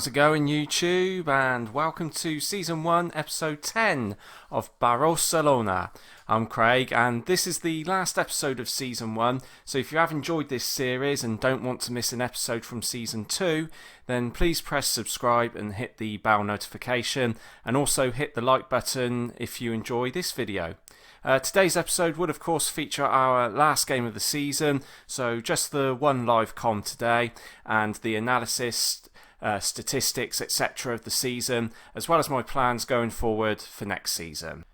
How's it going, YouTube? And welcome to Season 1, Episode 10 of Barrowcelona. I'm Craig, and this is the last episode of Season 1, so if you have enjoyed this series and don't want to miss an episode from Season 2, then please press subscribe and hit the bell notification, and also hit the like button if you enjoy this video. Today's episode would of course feature our last game of the season, so just the one live com today and the analysis, statistics, etc. of the season, as well as my plans going forward for next season.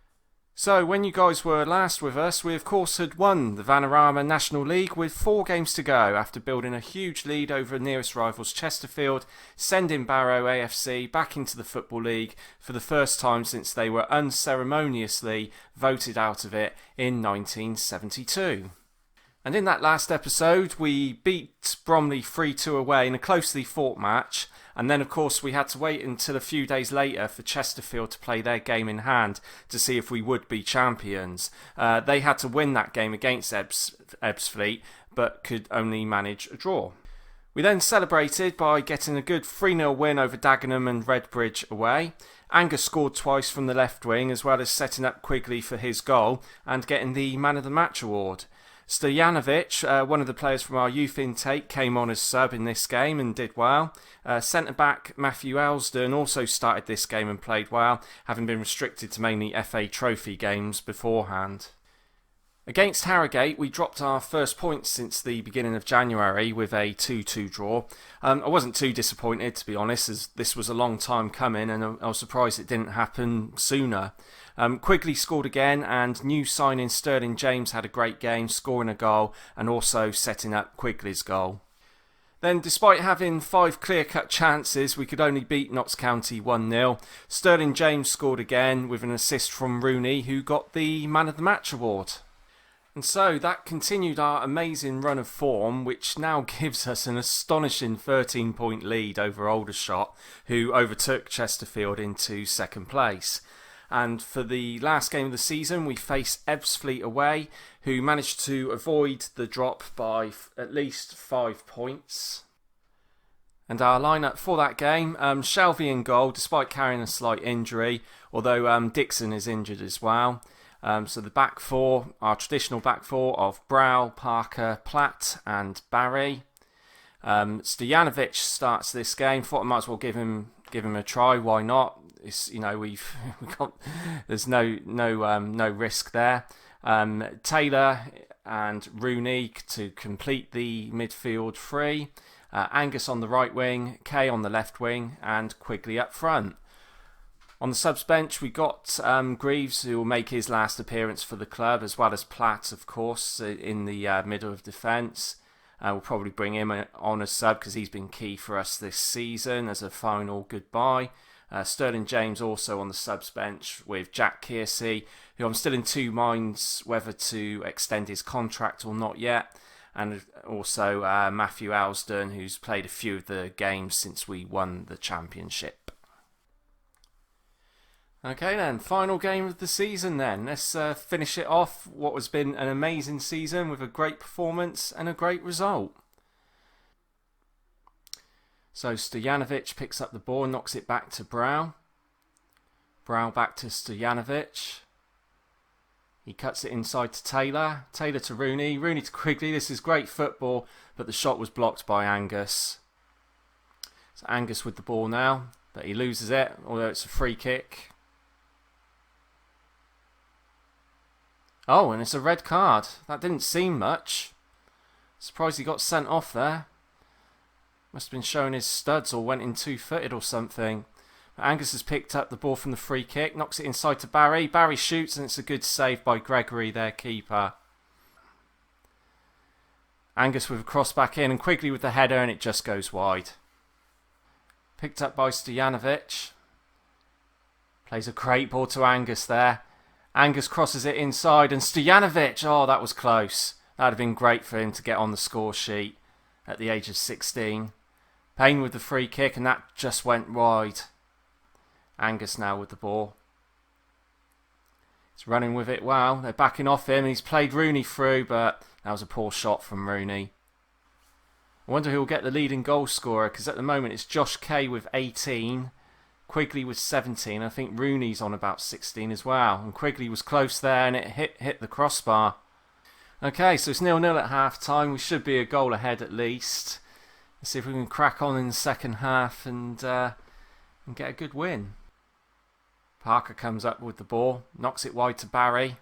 So when you guys were last with us, we of course had won the Vanarama National League with 4 games to go after building a huge lead over nearest rivals Chesterfield, sending Barrow AFC back into the Football League for the first time since they were unceremoniously voted out of it in 1972. And in that last episode, we beat Bromley 3-2 away in a closely fought match. And then, of course, we had to wait until a few days later for Chesterfield to play their game in hand to see if we would be champions. They had to win that game against Ebbsfleet, but could only manage a draw. We then celebrated by getting a good 3-0 win over Dagenham and Redbridge away. Angus scored twice from the left wing, as well as setting up Quigley for his goal and getting the Man of the Match award. Stojanovic, one of the players from our youth intake, came on as sub in this game and did well. Centre-back Matthew Elsden also started this game and played well, having been restricted to mainly FA Trophy games beforehand. Against Harrogate, we dropped our first points since the beginning of January with a 2-2 draw. I wasn't too disappointed, to be honest, as this was a long time coming and I was surprised it didn't happen sooner. Quigley scored again, and new signing Sterling James had a great game, scoring a goal and also setting up Quigley's goal. Then, despite having 5 clear-cut chances, we could only beat Notts County 1-0. Sterling James scored again with an assist from Rooney, who got the Man of the Match award. And so that continued our amazing run of form, which now gives us an astonishing 13-point lead over Aldershot, who overtook Chesterfield into second place. And for the last game of the season, we face Ebbsfleet away, who managed to avoid the drop by at least 5 points. And our lineup for that game, Shelvey in goal, despite carrying a slight injury, although Dixon is injured as well. So the back four, our traditional back four of Brow, Parker, Platt and Barry. Stojanovic starts this game. Thought I might as well give him a try. Why not? It's, you know, we got, there's no risk there. Taylor and Rooney to complete the midfield three. Angus on the right wing, Kay on the left wing, and Quigley up front. On the subs bench, we got Greaves, who will make his last appearance for the club, as well as Platt, of course, in the middle of defence. We'll probably bring him on as sub because he's been key for us this season as a final goodbye. Sterling James also on the subs bench with Jack Kearsey, who I'm still in two minds whether to extend his contract or not yet. And also Matthew Elsden, who's played a few of the games since we won the championship. Okay then, final game of the season then. Let's finish it off what has been an amazing season with a great performance and a great result. So Stojanovic picks up the ball, knocks it back to Brow. Brow back to Stojanovic. He cuts it inside to Taylor. Taylor to Rooney. Rooney to Quigley. This is great football, but the shot was blocked by Angus. So Angus with the ball now, but he loses it, although it's a free kick. Oh, and it's a red card. That didn't seem much. Surprised he got sent off there. Must have been showing his studs or went in two-footed or something. But Angus has picked up the ball from the free kick, knocks it inside to Barry. Barry shoots and it's a good save by Gregory, their keeper. Angus with a cross back in and Quigley with the header and it just goes wide. Picked up by Stojanovic. Plays a great ball to Angus there. Angus crosses it inside and Stojanovic, oh that was close. That would have been great for him to get on the score sheet at the age of 16. Payne with the free kick and that just went wide. Angus now with the ball. He's running with it well. They're backing off him. He's played Rooney through, but that was a poor shot from Rooney. I wonder who will get the leading goal scorer, because at the moment it's Josh Kay with 18, Quigley with 17. I think Rooney's on about 16 as well. And Quigley was close there and it hit the crossbar. Okay, so it's 0-0 at half time. We should be a goal ahead at least. Let's see if we can crack on in the second half and get a good win. Parker comes up with the ball, knocks it wide to Barry.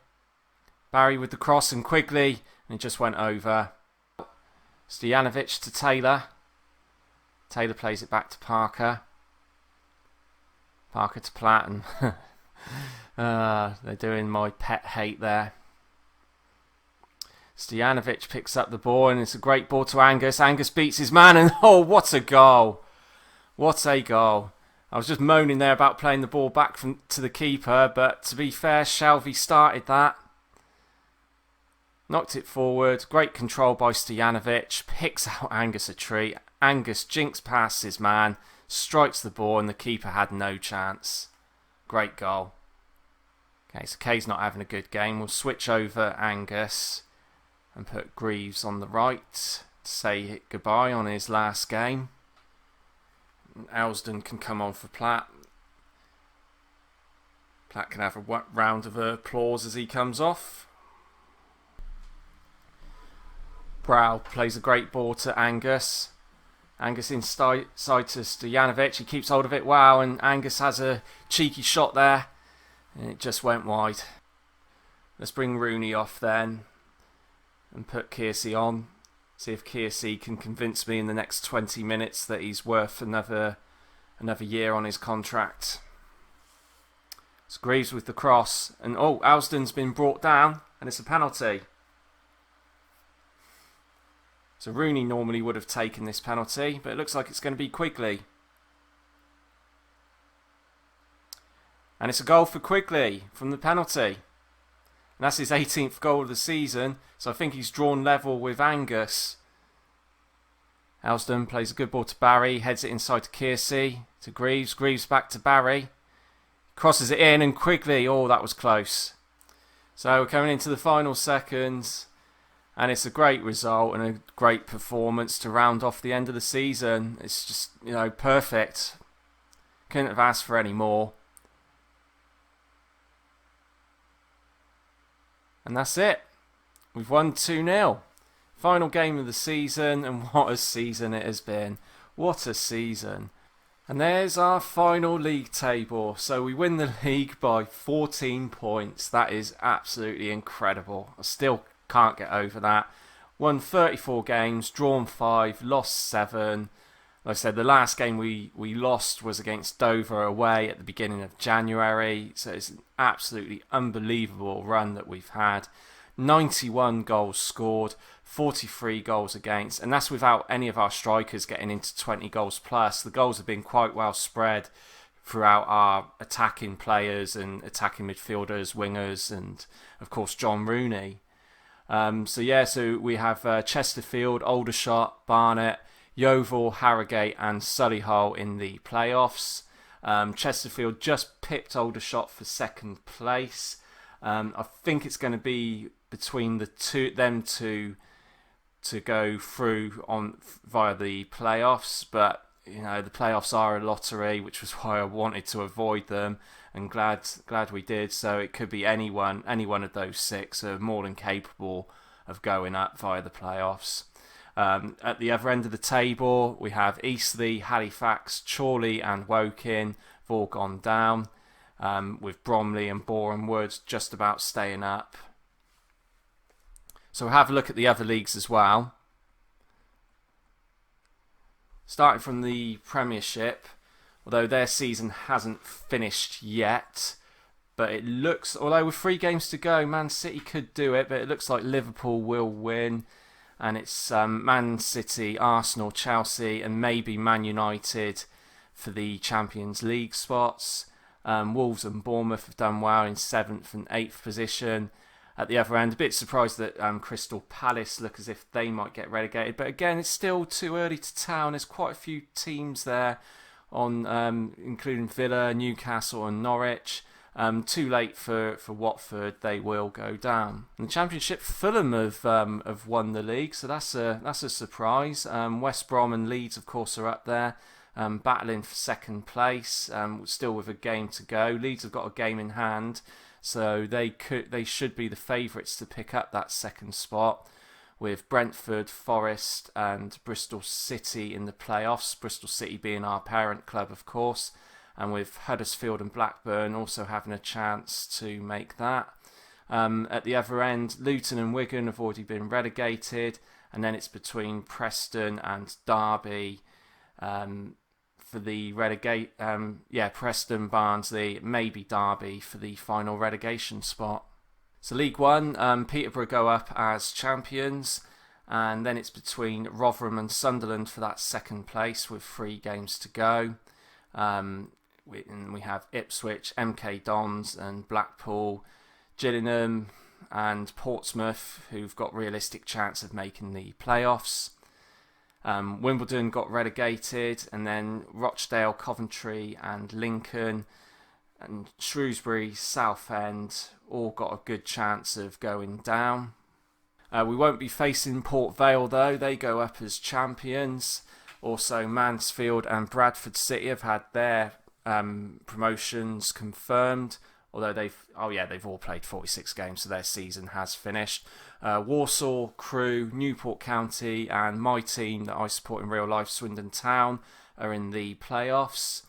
Barry with the cross and Quigley, and it just went over. Stojanovic to Taylor. Taylor plays it back to Parker. Parker to Platt, and they're doing my pet hate there. Stojanovic picks up the ball, and it's a great ball to Angus. Angus beats his man, and oh, what a goal! What a goal! I was just moaning there about playing the ball back to the keeper, but to be fair, Shelvey started that. Knocked it forward. Great control by Stojanovic. Picks out Angus a treat. Angus jinks past his man, strikes the ball, and the keeper had no chance. Great goal. Okay, so Kay's not having a good game. We'll switch over Angus and put Greaves on the right to say goodbye on his last game. Elsdon can come on for Platt. Platt can have a round of applause as he comes off. Brow plays a great ball to Angus. Angus inside to Stojanovic. He keeps hold of it. Wow, and Angus has a cheeky shot there. And it just went wide. Let's bring Rooney off then and put Kearsey on. See if Kearsey can convince me in the next 20 minutes that he's worth another year on his contract. It's Greaves with the cross. And Elsdon's been brought down and it's a penalty. So Rooney normally would have taken this penalty, but it looks like it's going to be Quigley. And it's a goal for Quigley from the penalty. And that's his 18th goal of the season, so I think he's drawn level with Angus. Elsdon plays a good ball to Barry, heads it inside to Kearsey, to Greaves. Greaves back to Barry. Crosses it in, and Quigley, that was close. So we're coming into the final seconds. And it's a great result and a great performance to round off the end of the season. It's just, perfect. Couldn't have asked for any more. And that's it. We've won 2-0. Final game of the season, and what a season it has been. What a season. And there's our final league table. So we win the league by 14 points. That is absolutely incredible. I still can't get over that. Won 34 games, drawn 5, lost 7. Like I said, the last game we lost was against Dover away at the beginning of January. So it's an absolutely unbelievable run that we've had. 91 goals scored, 43 goals against, and that's without any of our strikers getting into 20 goals plus. The goals have been quite well spread throughout our attacking players and attacking midfielders, wingers, and of course John Rooney. So we have Chesterfield, Aldershot, Barnet, Yeovil, Harrogate and Solihull in the playoffs. Chesterfield just pipped Aldershot for second place. I think it's going to be between them two to go through via the playoffs, but the playoffs are a lottery, which was why I wanted to avoid them, and glad we did. So it could be any one of those 6 are more than capable of going up via the playoffs. At the other end of the table, we have Eastleigh, Halifax, Chorley and Woking have all gone down, with Bromley and Boreham Wood just about staying up. So we'll have a look at the other leagues as well. Starting from the Premiership, although their season hasn't finished yet, but it looks, although with 3 games to go, Man City could do it, but it looks like Liverpool will win. And it's Man City, Arsenal, Chelsea and maybe Man United for the Champions League spots. Wolves and Bournemouth have done well in 7th and 8th position. At the other end, a bit surprised that Crystal Palace look as if they might get relegated. But again, it's still too early to tell. And there's quite a few teams there, including Villa, Newcastle and Norwich. Too late for Watford. They will go down. In the Championship, Fulham have won the league, so that's a surprise. West Brom and Leeds, of course, are up there, battling for second place. Still with a game to go. Leeds have got a game in hand, so they should be the favourites to pick up that second spot, with Brentford, Forest and Bristol City in the playoffs. Bristol City being our parent club, of course. And with Huddersfield and Blackburn also having a chance to make that. At the other end, Luton and Wigan have already been relegated, and then it's between Preston and Derby for the relegate. Preston, Barnsley, maybe Derby for the final relegation spot. So League One, Peterborough go up as champions, and then it's between Rotherham and Sunderland for that second place with 3 games to go. We have Ipswich, MK Dons and Blackpool, Gillingham and Portsmouth, who've got realistic chance of making the playoffs. Wimbledon got relegated, and then Rochdale, Coventry and Lincoln and Shrewsbury, Southend all got a good chance of going down. We won't be facing Port Vale though, they go up as champions. Also Mansfield and Bradford City have had their promotions confirmed, although they've all played 46 games, so their season has finished. Walsall, Crewe, Newport County and my team that I support in real life, Swindon Town, are in the playoffs.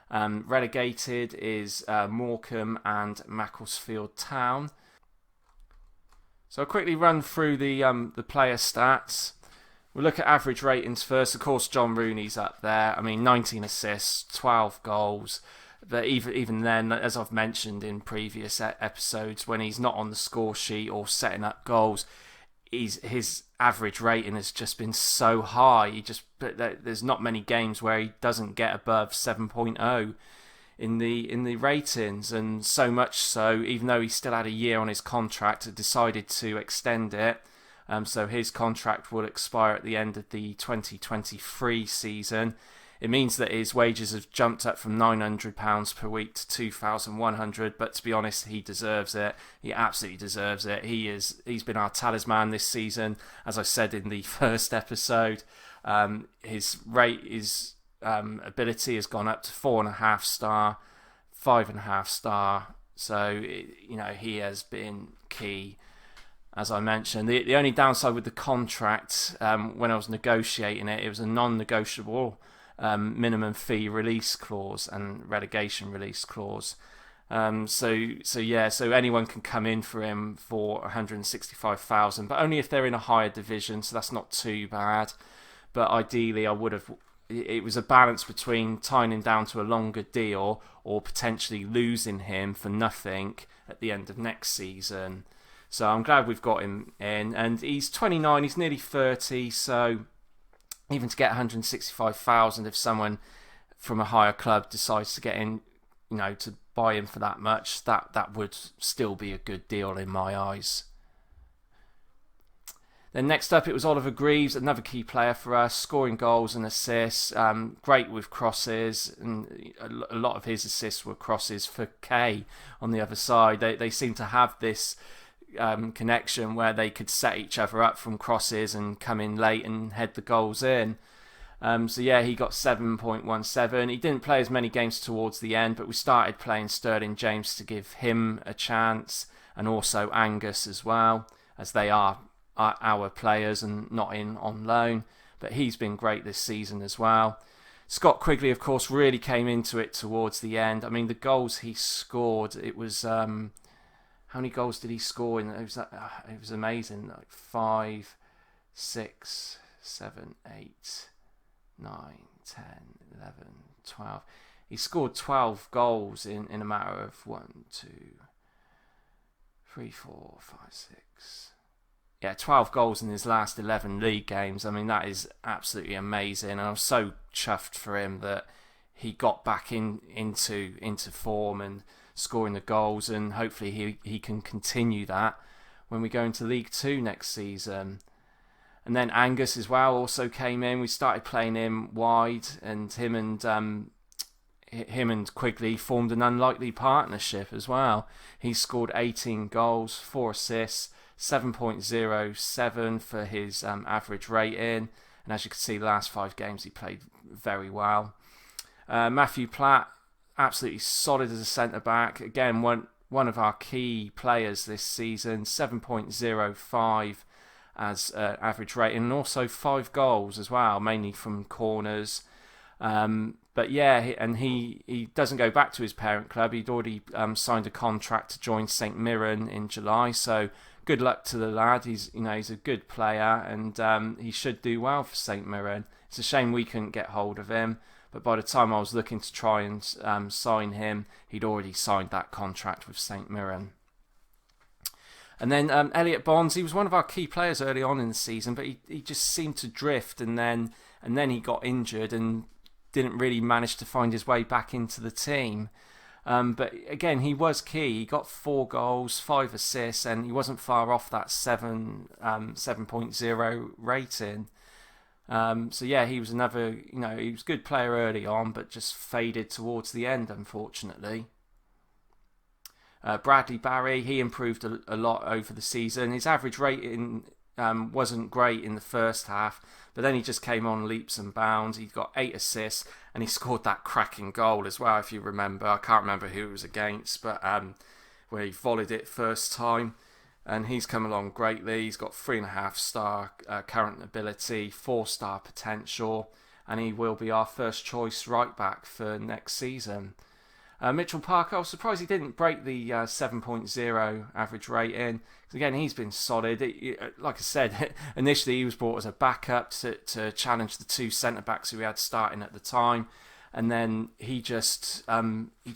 Relegated is Morecambe and Macclesfield Town. So I'll quickly run through the player stats. We'll look at average ratings first. Of course, John Rooney's up there. I mean, 19 assists, 12 goals. But even then, as I've mentioned in previous episodes, when he's not on the score sheet or setting up goals, his average rating has just been so high. There's not many games where he doesn't get above 7.0 in the ratings, and so much so, even though he still had a year on his contract, decided to extend it. So his contract will expire at the end of the 2023 season. It means that his wages have jumped up from £900 per week to £2,100. But to be honest, he deserves it. He absolutely deserves it. He's been our talisman this season. As I said in the first episode, his ability has gone up to 4.5 star, 5.5 star. So he has been key. As I mentioned, the only downside with the contract, when I was negotiating it, it was a non-negotiable minimum fee release clause and relegation release clause. So anyone can come in for him for 165,000, but only if they're in a higher division. So that's not too bad. But ideally, it was a balance between tying him down to a longer deal or potentially losing him for nothing at the end of next season. So I'm glad we've got him in, and he's 29, he's nearly 30, so even to get 165,000, if someone from a higher club decides to get in, to buy him for that much, that would still be a good deal in my eyes. Then next up, it was Oliver Greaves, another key player for us, scoring goals and assists, great with crosses, and a lot of his assists were crosses for Kay on the other side. They seem to have this connection where they could set each other up from crosses and come in late and head the goals in. He got 7.17. He didn't play as many games towards the end, but we started playing Sterling James to give him a chance, and also Angus as well, as they are our players and not in on loan. But he's been great this season as well. Scott Quigley, of course, really came into it towards the end. I mean, the goals he scored, it was... how many goals did he score? It was amazing. 5, 6, 7, 8, 9, 10, 11, 12. He scored 12 goals in a matter of 1, 2, 3, 4, 5, 6. 12 goals in his last 11 league games. I mean, that is absolutely amazing. And I was so chuffed for him that he got back into form and scoring the goals, and hopefully he can continue that when we go into League 2 next season. And then Angus as well also came in. We started playing him wide, and him him and Quigley formed an unlikely partnership as well. He scored 18 goals, 4 assists, 7.07 for his average rating. And as you can see, the last 5 games he played very well. Matthew Platt, absolutely solid as a centre-back. Again, one of our key players this season, 7.05 as average rating, and also 5 goals as well, mainly from corners. But yeah, he doesn't go back to his parent club. He'd already signed a contract to join St Mirren in July, so good luck to the lad. He's a good player, and he should do well for St Mirren. It's a shame we couldn't get hold of him, but by the time I was looking to try and sign him, he'd already signed that contract with St Mirren. And then Elliot Bonds, he was one of our key players early on in the season, but he just seemed to drift, and then he got injured and didn't really manage to find his way back into the team. But again, he was key. He got 4 goals, 5 assists, and he wasn't far off that 7.0 rating. So yeah, he was another, he was a good player early on, but just faded towards the end, unfortunately. Bradley Barry, he improved a lot over the season. His average rating wasn't great in the first half, but then he just came on leaps and bounds. He got 8 assists, and he scored that cracking goal as well, if you remember. I can't remember who it was against, but where he volleyed it first time. And he's come along greatly. He's got 3.5-star current ability, 4-star potential, and he will be our first choice right back for next season. Mitchell Parker, I was surprised he didn't break the 7.0 average rating. Again, he's been solid. Like I said, initially he was brought as a backup to challenge the 2 centre-backs who we had starting at the time. And then he just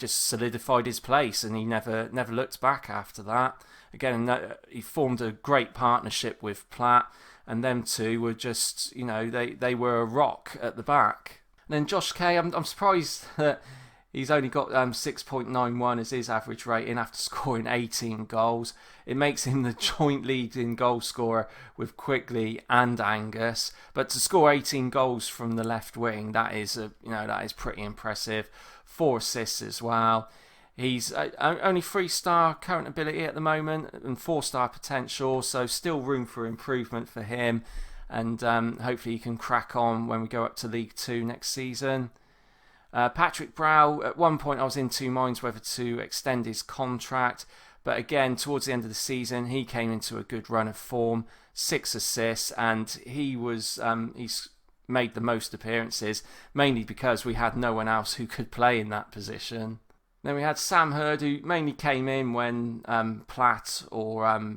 solidified his place, and he never looked back after that. Again, he formed a great partnership with Platt, and them two were just, they were a rock at the back. And then Josh Kay, I'm surprised that he's only got 6.91 as his average rating after scoring 18 goals. It makes him the joint leading goal scorer with Quigley and Angus. But to score 18 goals from the left wing, that is pretty impressive. 4 assists as well. He's only 3-star current ability at the moment and 4-star potential, so still room for improvement for him. And hopefully he can crack on when we go up to League 2 next season. Patrick Brow, at one point I was in 2 minds whether to extend his contract, but again, towards the end of the season, he came into a good run of form, 6 assists, and he's made the most appearances, mainly because we had no one else who could play in that position. Then we had Sam Hurd, who mainly came in when Platt or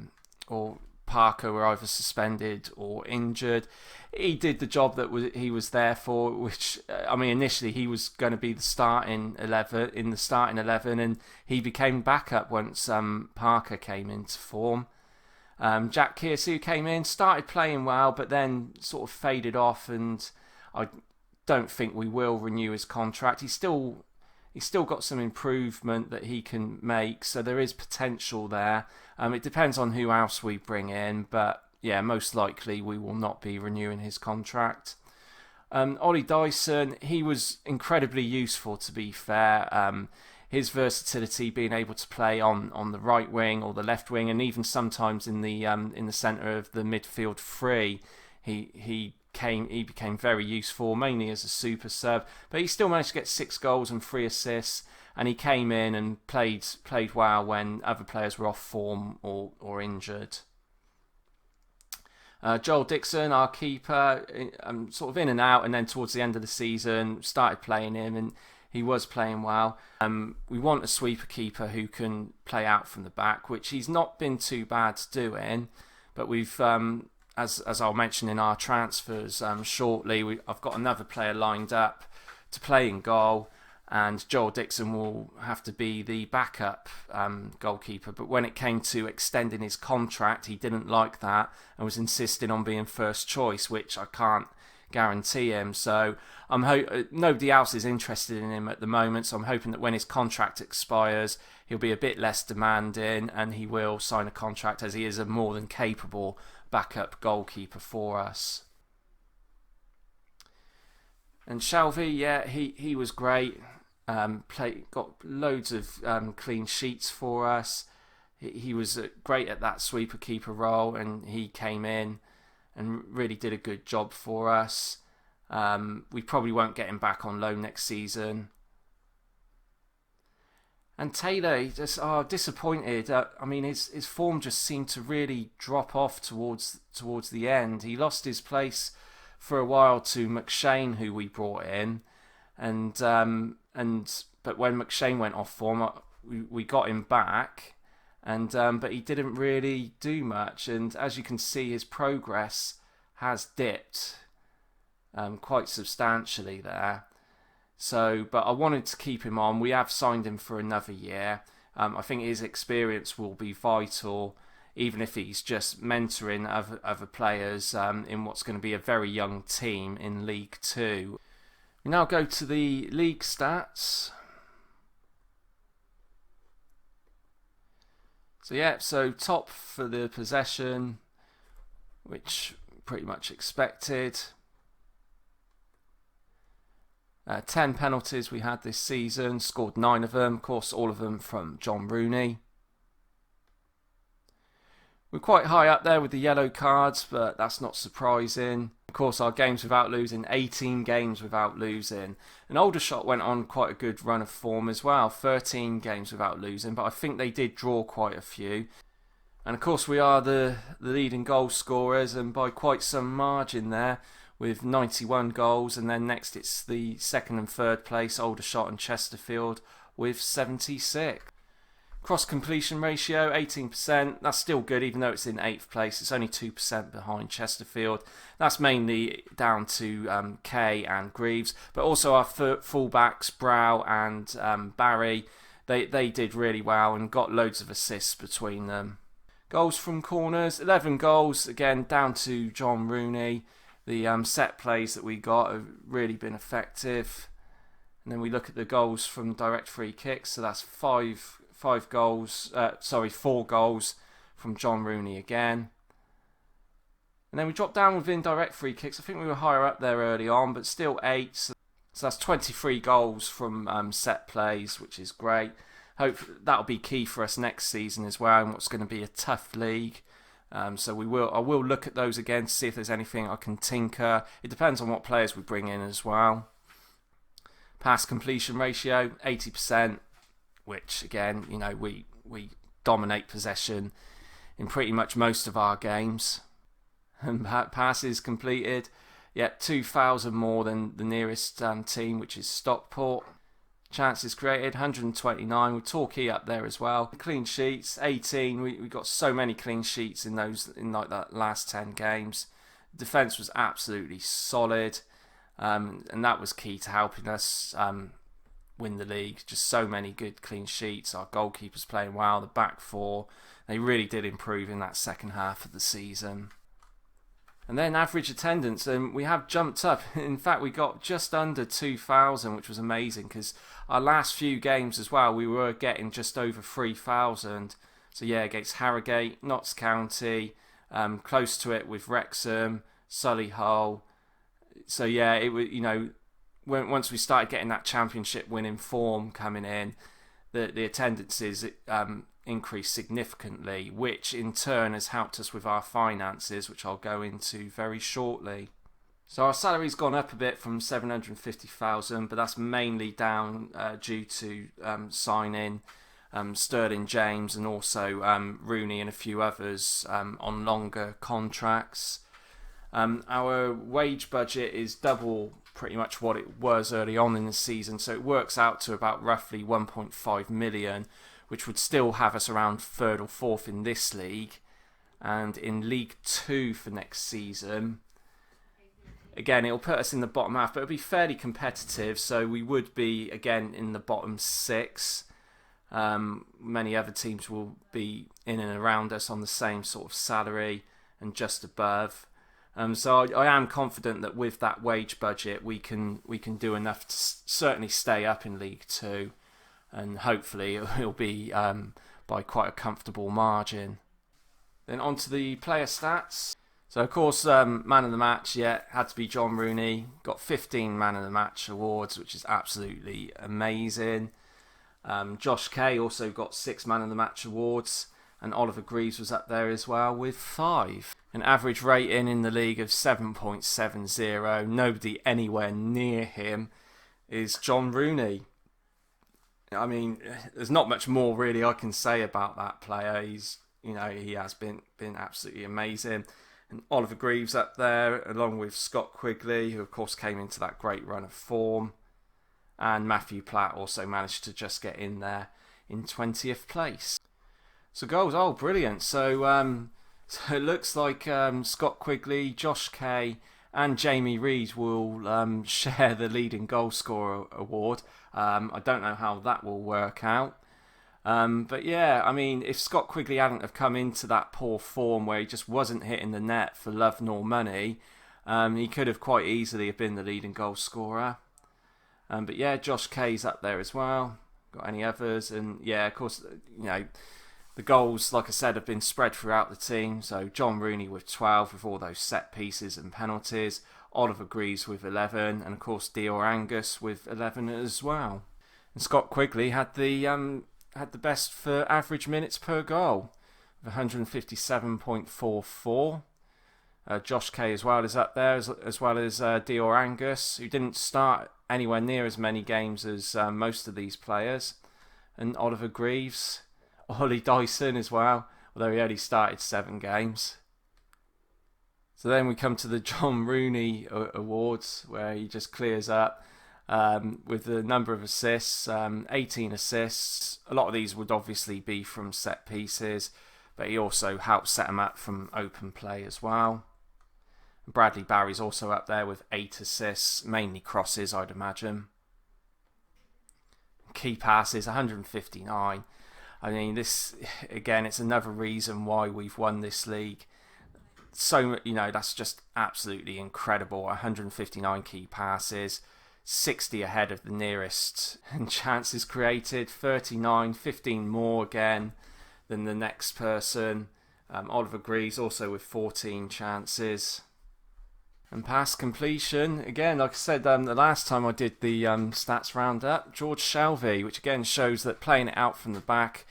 Parker were either suspended or injured. He did the job that he was there for, which, initially he was going to be the starting 11, and he became backup once Parker came into form. Jack Kearsley, who came in, started playing well, but then sort of faded off, and I don't think we will renew his contract. He's still got some improvement that he can make, so there is potential there. It depends on who else we bring in, but yeah, most likely we will not be renewing his contract. Ollie Dyson, he was incredibly useful, to be fair. His versatility, being able to play on the right wing or the left wing, and even sometimes in the centre of the midfield 3, he became very useful, mainly as a super sub, but he still managed to get 6 goals and 3 assists, and he came in and played well when other players were off form or injured. Joel Dixon, our keeper, sort of in and out, and then towards the end of the season started playing him, and he was playing well. We want a sweeper keeper who can play out from the back, which he's not been too bad doing, but we've as I'll mention in our transfers shortly, I've got another player lined up to play in goal, and Joel Dixon will have to be the backup goalkeeper. But when it came to extending his contract, he didn't like that and was insisting on being first choice, which I can't guarantee him. So nobody else is interested in him at the moment, so I'm hoping that when his contract expires, he'll be a bit less demanding and he will sign a contract, as he is a more than capable backup goalkeeper for us. And Shelvey, yeah, he was great. got loads of clean sheets for us. He was great at that sweeper keeper role, and he came in and really did a good job for us. We probably won't get him back on loan next season. And Taylor, just disappointed. I mean, his form just seemed to really drop off towards the end. He lost his place for a while to McShane, who we brought in, but when McShane went off form, we got him back, but he didn't really do much. And as you can see, his progress has dipped quite substantially there. So, but I wanted to keep him on. We have signed him for another year. I think his experience will be vital, even if he's just mentoring other players in what's going to be a very young team in League 2. We now go to the league stats. So top for the possession, which pretty much expected. 10 penalties we had this season, scored 9 of them, of course all of them from John Rooney. We're quite high up there with the yellow cards, but that's not surprising. Of course, our games without losing, 18 games without losing. And Aldershot went on quite a good run of form as well, 13 games without losing, but I think they did draw quite a few. And of course we are the leading goal scorers, and by quite some margin there, with 91 goals, and then next it's the second and third place, Aldershot and Chesterfield, with 76. Cross completion ratio, 18%. That's still good, even though it's in 8th place. It's only 2% behind Chesterfield. That's mainly down to Kay and Greaves, but also our fullbacks, Brow and Barry. They did really well and got loads of assists between them. Goals from corners, 11 goals, again down to John Rooney. The set plays that we got have really been effective. And then we look at the goals from direct free kicks. So that's 4 goals from John Rooney again. And then we dropped down with indirect free kicks. I think we were higher up there early on, but still 8. So that's 23 goals from set plays, which is great. Hope that'll be key for us next season as well, in what's going to be a tough league. So I will look at those again to see if there's anything I can tinker. It depends on what players we bring in as well. Pass completion ratio, 80%, which again, we dominate possession in pretty much most of our games. And passes completed, 2,000 more than the nearest team, which is Stockport. Chances created, 129, with Torquay up there as well. Clean sheets, 18. We got so many clean sheets in like that last 10 games. Defence was absolutely solid, and that was key to helping us win the league. Just so many good clean sheets. Our goalkeepers playing well. The back four, they really did improve in that second half of the season. And then average attendance, and we have jumped up. In fact, we got just under 2,000, which was amazing, because our last few games as well, we were getting just over 3,000. So against Harrogate, Notts County, close to it with Wrexham, Solihull. So it was, once we started getting that championship winning form coming in, the attendances increased significantly, which in turn has helped us with our finances, which I'll go into very shortly. So our salary's gone up a bit from 750,000, but that's mainly down due to signing Sterling James and also Rooney and a few others on longer contracts. Our wage budget is double pretty much what it was early on in the season, so it works out to about roughly 1.5 million, which would still have us around 3rd or 4th in this league. And in League 2 for next season, again, it'll put us in the bottom half, but it'll be fairly competitive, so we would be, again, in the bottom 6. Many other teams will be in and around us on the same sort of salary and just above. So I am confident that with that wage budget, we can do enough to certainly stay up in League 2. And hopefully it'll be by quite a comfortable margin. Then on to the player stats. So, of course, man of the match, had to be John Rooney. Got 15 man of the match awards, which is absolutely amazing. Josh Kay also got 6 man of the match awards. And Oliver Greaves was up there as well with 5. An average rating in the league of 7.70. Nobody anywhere near him is John Rooney. I mean, there's not much more really I can say about that player. He has been absolutely amazing. And Oliver Greaves up there, along with Scott Quigley, who of course came into that great run of form. And Matthew Platt also managed to just get in there in 20th place. So goals, brilliant. So it looks like Scott Quigley, Josh Kay and Jamie Reid will share the leading goal scorer award. I don't know how that will work out. But yeah, I mean, if Scott Quigley hadn't have come into that poor form where he just wasn't hitting the net for love nor money, he could have quite easily have been the leading goal scorer. But yeah, Josh Kay's up there as well. Got any others? And yeah, of course, the goals, like I said, have been spread throughout the team. So John Rooney with 12 with all those set pieces and penalties. Oliver Greaves with 11. And of course, Dior Angus with 11 as well. And Scott Quigley had the best for average minutes per goal of 157.44. Josh Kay as well is up there, as well as Dior Angus, who didn't start anywhere near as many games as most of these players. And Oliver Greaves, Ollie Dyson as well, although he only started 7 games. So then we come to the John Rooney Awards, where he just clears up with the number of assists, 18 assists. A lot of these would obviously be from set pieces, but he also helped set them up from open play as well. Bradley Barry's also up there with 8 assists, mainly crosses, I'd imagine. Key passes, 159. I mean, this, again, it's another reason why we've won this league. So, that's just absolutely incredible. 159 key passes, 60 ahead of the nearest. And chances created, 39, 15 more again than the next person. Oliver Greaves also with 14 chances. And pass completion, again, like I said, the last time I did the stats roundup, George Shelvey, which again shows that playing it out from the back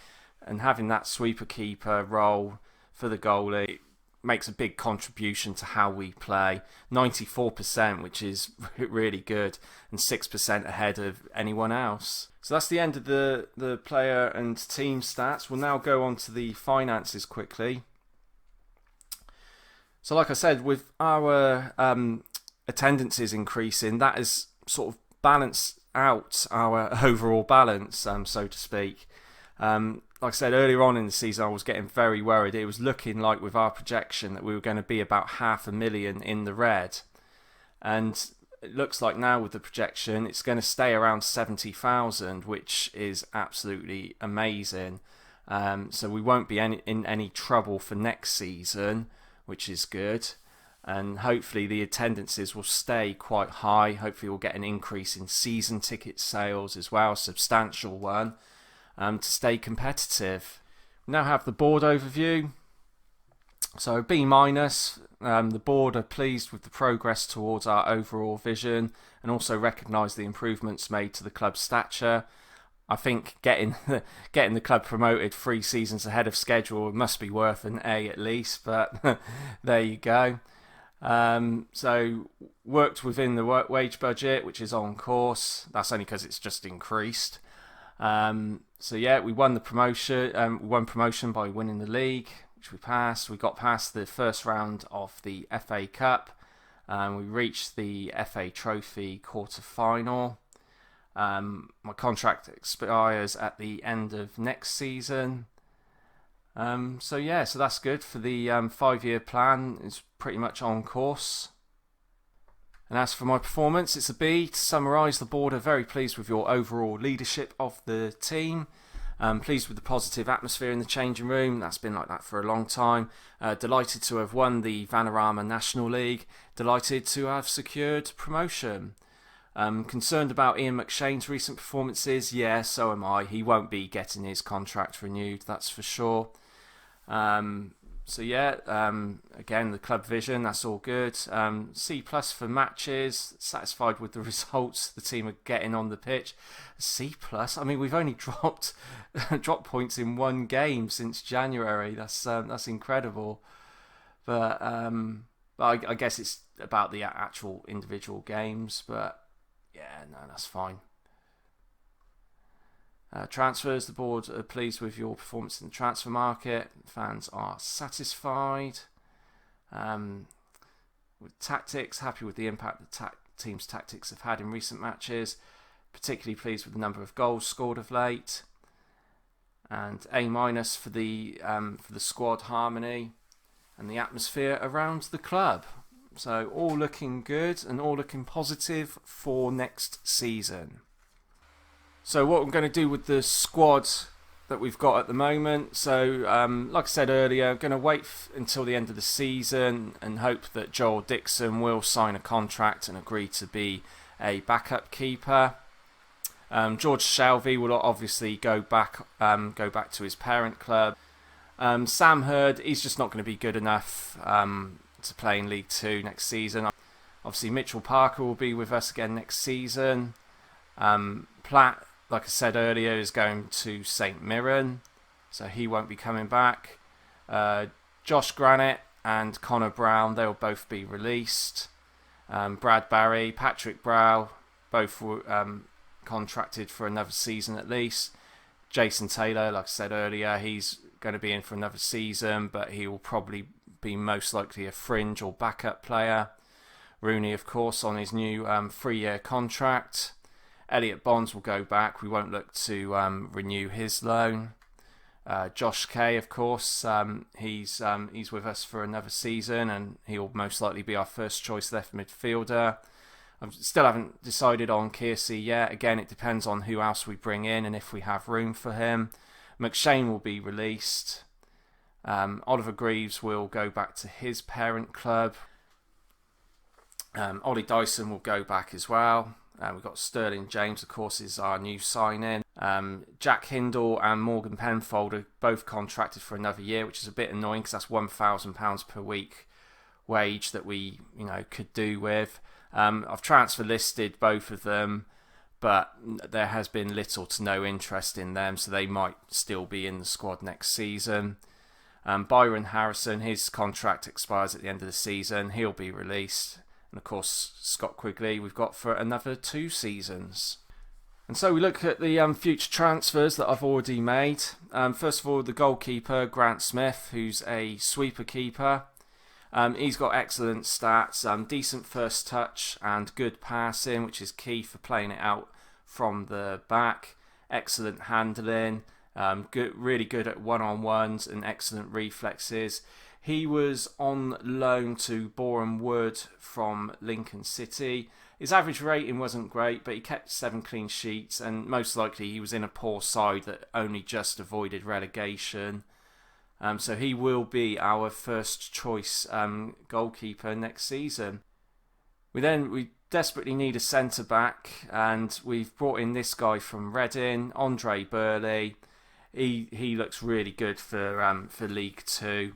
and having that sweeper keeper role for the goalie makes a big contribution to how we play. 94%, which is really good, and 6% ahead of anyone else. So that's the end of the player and team stats. We'll now go on to the finances quickly. So like I said, with our attendances increasing, that has sort of balanced out our overall balance, so to speak. Like I said, earlier on in the season, I was getting very worried. It was looking like with our projection that we were going to be about 500,000 in the red. And it looks like now with the projection, it's going to stay around 70,000, which is absolutely amazing. So we won't be in any trouble for next season, which is good. And hopefully the attendances will stay quite high. Hopefully we'll get an increase in season ticket sales as well, a substantial one, to stay competitive. We now have the board overview. So B-, the board are pleased with the progress towards our overall vision and also recognise the improvements made to the club's stature. I think getting the club promoted 3 seasons ahead of schedule must be worth an A at least, but there you go. So worked within the wage budget, which is on course. That's only because it's just increased. So yeah, we won the promotion. We won promotion by winning the league, which we passed. We got past the first round of the FA Cup. We reached the FA Trophy quarter-final. My contract expires at the end of next season. So that's good for the 5-year plan. It's pretty much on course. And as for my performance, it's a B. To summarise, the board are very pleased with your overall leadership of the team. Pleased with the positive atmosphere in the changing room. That's been like that for a long time. Delighted to have won the Vanarama National League. Delighted to have secured promotion. Concerned about Ian McShane's recent performances? Yeah, so am I. He won't be getting his contract renewed, that's for sure. Again, the club vision, that's all good. C plus for matches, satisfied with the results the team are getting on the pitch. C plus, I mean, we've only dropped points in one game since January. That's incredible. But I guess it's about the actual individual games. But yeah, no, that's fine. Transfers, the board are pleased with your performance in the transfer market. Fans are satisfied. With tactics, happy with the impact the team's tactics have had in recent matches. Particularly pleased with the number of goals scored of late. And A- for the squad harmony and the atmosphere around the club. So all looking good and all looking positive for next season. So what I'm going to do with the squad that we've got at the moment. So like I said earlier, I'm going to wait until the end of the season and hope that Joel Dixon will sign a contract and agree to be a backup keeper. George Shelvey will obviously go back to his parent club. Sam Hurd, he's just not going to be good enough to play in League 2 next season. Obviously Mitchell Parker will be with us again next season. Platt, like I said earlier, is going to St Mirren, so he won't be coming back. Josh Granite and Connor Brown, they'll both be released. Brad Barry, Patrick Brow, both were contracted for another season at least. Jason Taylor, like I said earlier, he's going to be in for another season, but he will probably be most likely a fringe or backup player. Rooney, of course, on his new 3-year contract. Elliot Bonds will go back. We won't look to renew his loan. Josh Kay, of course, he's with us for another season, and he'll most likely be our first choice left midfielder. I still haven't decided on Kearsey yet. Again, it depends on who else we bring in and if we have room for him. McShane will be released. Oliver Greaves will go back to his parent club. Ollie Dyson will go back as well. We've got Sterling James, of course, is our new sign-in. Jack Hindle and Morgan Penfold are both contracted for another year, which is a bit annoying because that's £1,000 per week wage that we, could do with. I've transfer listed both of them, but there has been little to no interest in them, so they might still be in the squad next season. Byron Harrison, his contract expires at the end of the season. He'll be released. And of course, Scott Quigley, we've got for another 2 seasons. And so we look at the future transfers that I've already made. First of all, the goalkeeper, Grant Smith, who's a sweeper keeper. He's got excellent stats, decent first touch and good passing, which is key for playing it out from the back. Excellent handling, really good at one-on-ones and excellent reflexes. He was on loan to Boreham Wood from Lincoln City. His average rating wasn't great, but he kept 7 clean sheets, and most likely he was in a poor side that only just avoided relegation. So he will be our first choice goalkeeper next season. We desperately need a centre back, and we've brought in this guy from Reading, Andre Burley. He looks really good for League 2.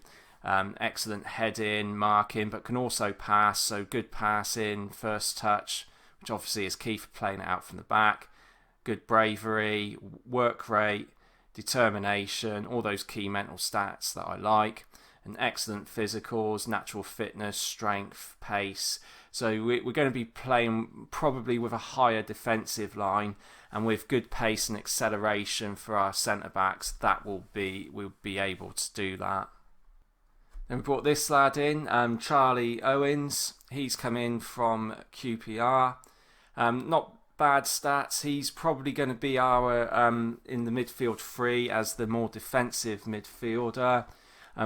Excellent heading, marking, but can also pass, so good passing, first touch, which obviously is key for playing it out from the back. Good bravery, work rate, determination, all those key mental stats that I like. And excellent physicals, natural fitness, strength, pace. So we're going to be playing probably with a higher defensive line, and with good pace and acceleration for our centre backs, we'll be able to do that. Then we brought this lad in, Charlie Owens. He's come in from QPR. Not bad stats. He's probably going to be our in the midfield 3 as the more defensive midfielder.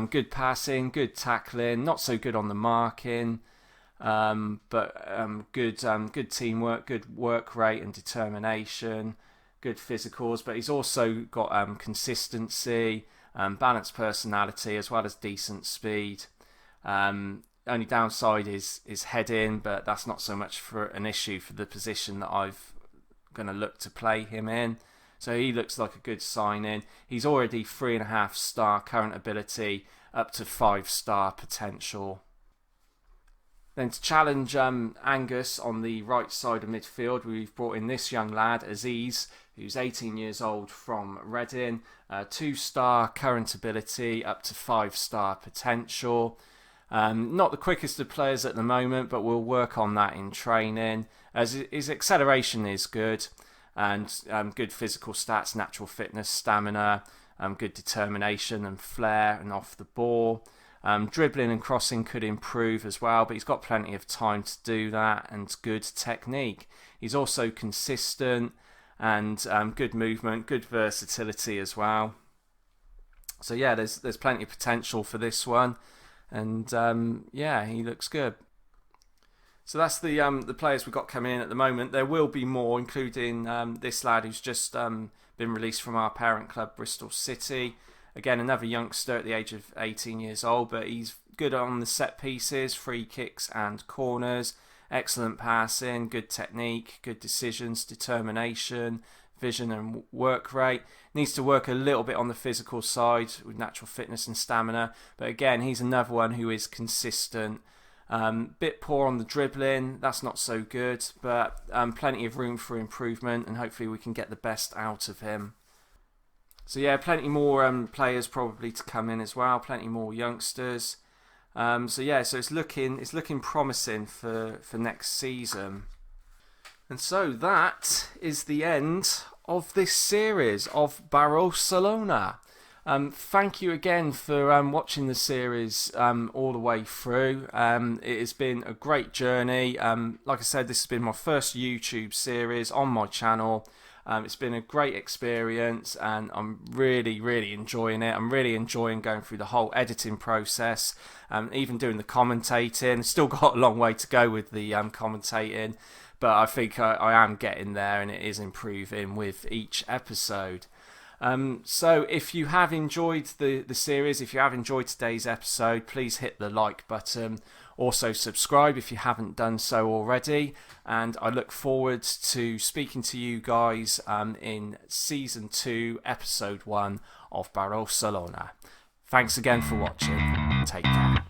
Good passing, good tackling, not so good on the marking, but good teamwork, good work rate and determination, good physicals. But he's also got consistency. Balanced personality as well as decent speed. Only downside is heading, but that's not so much for an issue for the position that I've going to look to play him in. So he looks like a good signing. He's already 3.5-star current ability, up to 5-star potential. Then to challenge Angus on the right side of midfield, we've brought in this young lad, Aziz, who's 18 years old from Reading. 2-star current ability, up to 5-star potential. Not the quickest of players at the moment, but we'll work on that in training. As his acceleration is good, and good physical stats, natural fitness, stamina, good determination and flair, and off the ball. Dribbling and crossing could improve as well, but he's got plenty of time to do that, and good technique. He's also consistent, and good movement, good versatility as well. So yeah, there's plenty of potential for this one, and yeah, he looks good. So that's the players we've got coming in at the moment. There will be more, including this lad who's just been released from our parent club, Bristol City. Again, another youngster at the age of 18 years old, but he's good on the set pieces, free kicks and corners. Excellent passing, good technique, good decisions, determination, vision and work rate. Needs to work a little bit on the physical side with natural fitness and stamina. But again, he's another one who is consistent. Bit poor on the dribbling, that's not so good, but plenty of room for improvement, and hopefully we can get the best out of him. So yeah, plenty more players probably to come in as well, plenty more youngsters. So it's looking promising for next season. And so that is the end of this series of Barrowcelona. Thank you again for watching the series all the way through. It has been a great journey. Like I said, this has been my first YouTube series on my channel. It's been a great experience, and I'm really enjoying it. I'm really enjoying going through the whole editing process, even doing the commentating. Still got a long way to go with the commentating, but I think I am getting there, and it is improving with each episode. So if you have enjoyed the series, if you have enjoyed today's episode, please hit the like button. Also subscribe if you haven't done so already. And I look forward to speaking to you guys in Season 2, Episode 1 of Barrowcelona. Thanks again for watching. Take care.